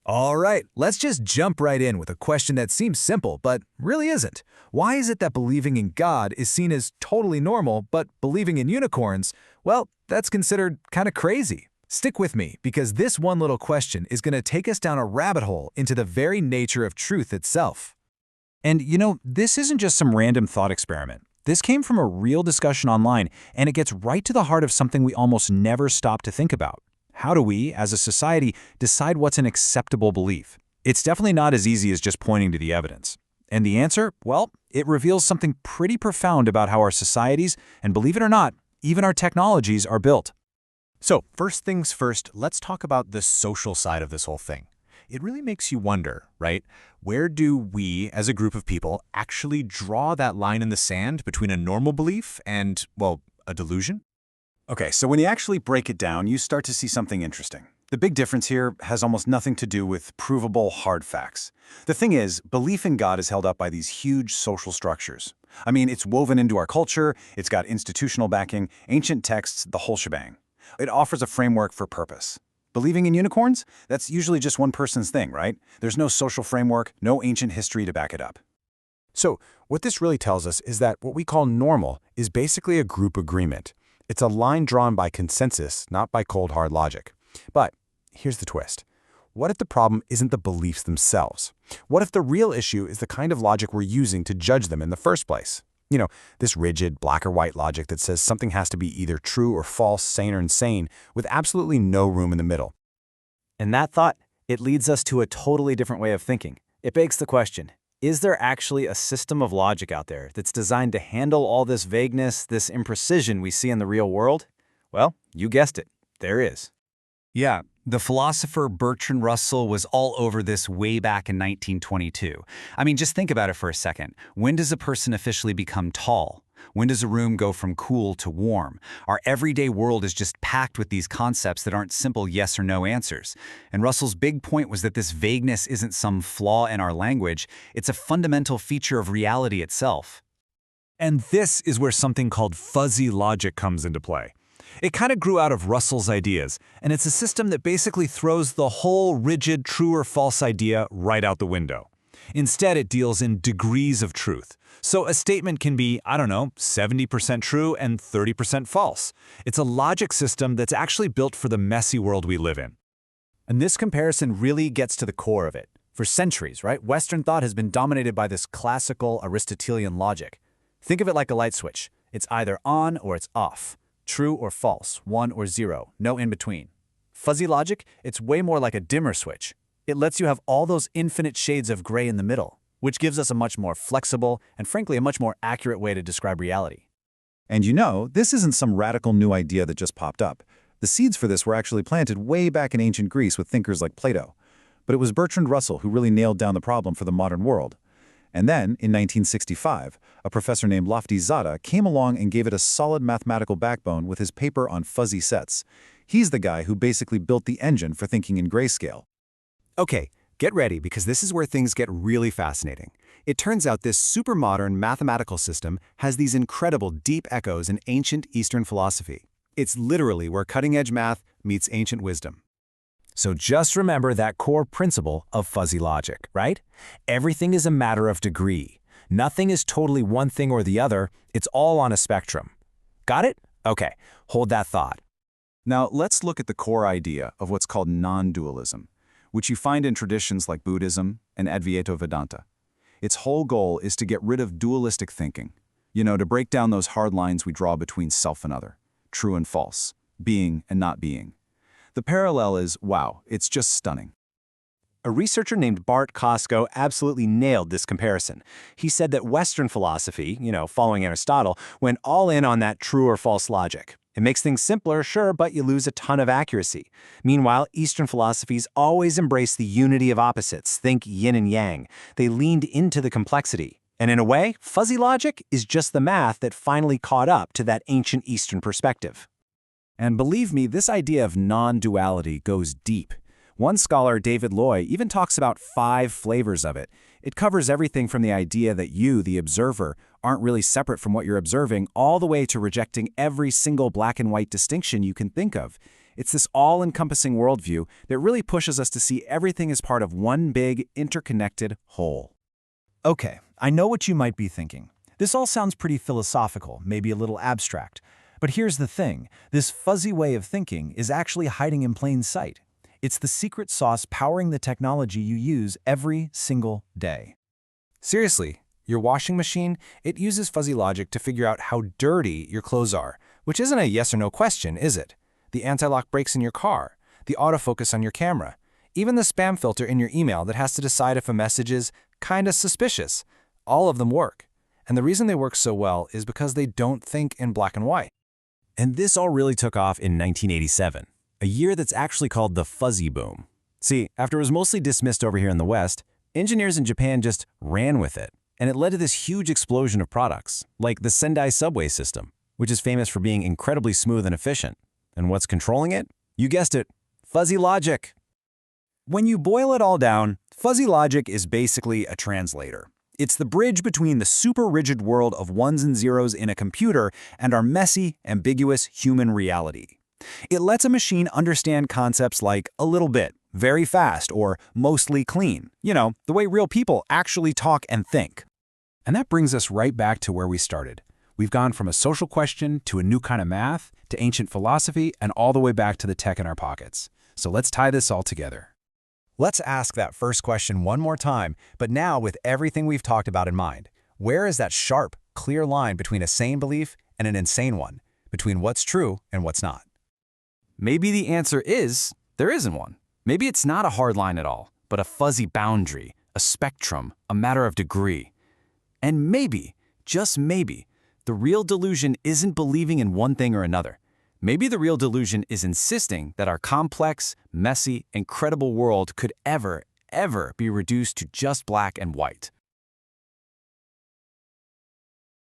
All right, let's just jump right in with a question that seems simple, but really isn't. Why is it that believing in God is seen as totally normal, but believing in unicorns, well, that's considered kind of crazy? Stick with me, because this one little question is going to take us down a rabbit hole into the very nature of truth itself. And this isn't just some random thought experiment. This came from a real discussion online, and it gets right to the heart of something we almost never stop to think about. How do we, as a society, decide what's an acceptable belief? It's definitely not as easy as just pointing to the evidence. And the answer? Well, it reveals something pretty profound about how our societies, and believe it or not, even our technologies are built. So, first things first, let's talk about the social side of this whole thing. It really makes you wonder, right? Where do we, as a group of people, actually draw that line in the sand between a normal belief and, well, a delusion? Okay, so when you actually break it down, you start to see something interesting. The big difference here has almost nothing to do with provable hard facts. The thing is, belief in God is held up by these huge social structures. I mean, it's woven into our culture, it's got institutional backing, ancient texts, the whole shebang. It offers a framework for purpose. Believing in unicorns? That's usually just one person's thing, right? There's no social framework, no ancient history to back it up. So, what this really tells us is that what we call normal is basically a group agreement. It's a line drawn by consensus, not by cold, hard logic. But here's the twist. What if the problem isn't the beliefs themselves? What if the real issue is the kind of logic we're using to judge them in the first place? This rigid, black or white logic that says something has to be either true or false, sane or insane, with absolutely no room in the middle. And that thought, it leads us to a totally different way of thinking. It begs the question, is there actually a system of logic out there that's designed to handle all this vagueness, this imprecision we see in the real world? Well, you guessed it, there is. Yeah, the philosopher Bertrand Russell was all over this way back in 1922. I mean, just think about it for a second. When does a person officially become tall? When does a room go from cool to warm? Our everyday world is just packed with these concepts that aren't simple yes or no answers. And Russell's big point was that this vagueness isn't some flaw in our language, it's a fundamental feature of reality itself. And this is where something called fuzzy logic comes into play. It kind of grew out of Russell's ideas, and it's a system that basically throws the whole rigid true or false idea right out the window. Instead, it deals in degrees of truth. So a statement can be, 70% true and 30% false. It's a logic system that's actually built for the messy world we live in. And this comparison really gets to the core of it. For centuries, right, Western thought has been dominated by this classical Aristotelian logic. Think of it like a light switch. It's either on or it's off. True or false, 1 or 0, no in between. Fuzzy logic, it's way more like a dimmer switch. It lets you have all those infinite shades of gray in the middle, which gives us a much more flexible and frankly a much more accurate way to describe reality. And this isn't some radical new idea that just popped up. The seeds for this were actually planted way back in ancient Greece with thinkers like Plato. But it was Bertrand Russell who really nailed down the problem for the modern world. And then, in 1965, a professor named Lofty Zada came along and gave it a solid mathematical backbone with his paper on fuzzy sets. He's the guy who basically built the engine for thinking in grayscale. Okay, get ready because this is where things get really fascinating. It turns out this super modern mathematical system has these incredible deep echoes in ancient Eastern philosophy. It's literally where cutting-edge math meets ancient wisdom. So just remember that core principle of fuzzy logic, right? Everything is a matter of degree. Nothing is totally one thing or the other. It's all on a spectrum. Got it? Okay, hold that thought. Now, let's look at the core idea of what's called non-dualism, which you find in traditions like Buddhism and Advaita Vedanta. Its whole goal is to get rid of dualistic thinking, to break down those hard lines we draw between self and other, true and false, being and not being. The parallel is, wow, it's just stunning. A researcher named Bart Costco absolutely nailed this comparison. He said that Western philosophy, following Aristotle, went all in on that true or false logic. It makes things simpler, sure, but you lose a ton of accuracy. Meanwhile, Eastern philosophies always embrace the unity of opposites, think yin and yang. They leaned into the complexity. And in a way, fuzzy logic is just the math that finally caught up to that ancient Eastern perspective. And believe me, this idea of non-duality goes deep. One scholar, David Loy, even talks about 5 flavors of it. It covers everything from the idea that you, the observer, aren't really separate from what you're observing, all the way to rejecting every single black and white distinction you can think of. It's this all-encompassing worldview that really pushes us to see everything as part of one big, interconnected whole. Okay, I know what you might be thinking. This all sounds pretty philosophical, maybe a little abstract. But here's the thing, this fuzzy way of thinking is actually hiding in plain sight. It's the secret sauce powering the technology you use every single day. Seriously, your washing machine, it uses fuzzy logic to figure out how dirty your clothes are, which isn't a yes or no question, is it? The anti-lock brakes in your car, the autofocus on your camera, even the spam filter in your email that has to decide if a message is kinda suspicious. All of them work. And the reason they work so well is because they don't think in black and white. And this all really took off in 1987, a year that's actually called the fuzzy boom. See, after it was mostly dismissed over here in the West, engineers in Japan just ran with it, and it led to this huge explosion of products, like the Sendai subway system, which is famous for being incredibly smooth and efficient. And what's controlling it? You guessed it, fuzzy logic. When you boil it all down, fuzzy logic is basically a translator. It's the bridge between the super rigid world of ones and zeros in a computer and our messy, ambiguous human reality. It lets a machine understand concepts like a little bit, very fast, or mostly clean. You know, the way real people actually talk and think. And that brings us right back to where we started. We've gone from a social question to a new kind of math, to ancient philosophy, and all the way back to the tech in our pockets. So let's tie this all together. Let's ask that first question one more time, but now with everything we've talked about in mind. Where is that sharp, clear line between a sane belief and an insane one? Between what's true and what's not? Maybe the answer is there isn't one. Maybe it's not a hard line at all, but a fuzzy boundary, a spectrum, a matter of degree. And maybe, just maybe, the real delusion isn't believing in one thing or another. Maybe the real delusion is insisting that our complex, messy, incredible world could ever be reduced to just black and white.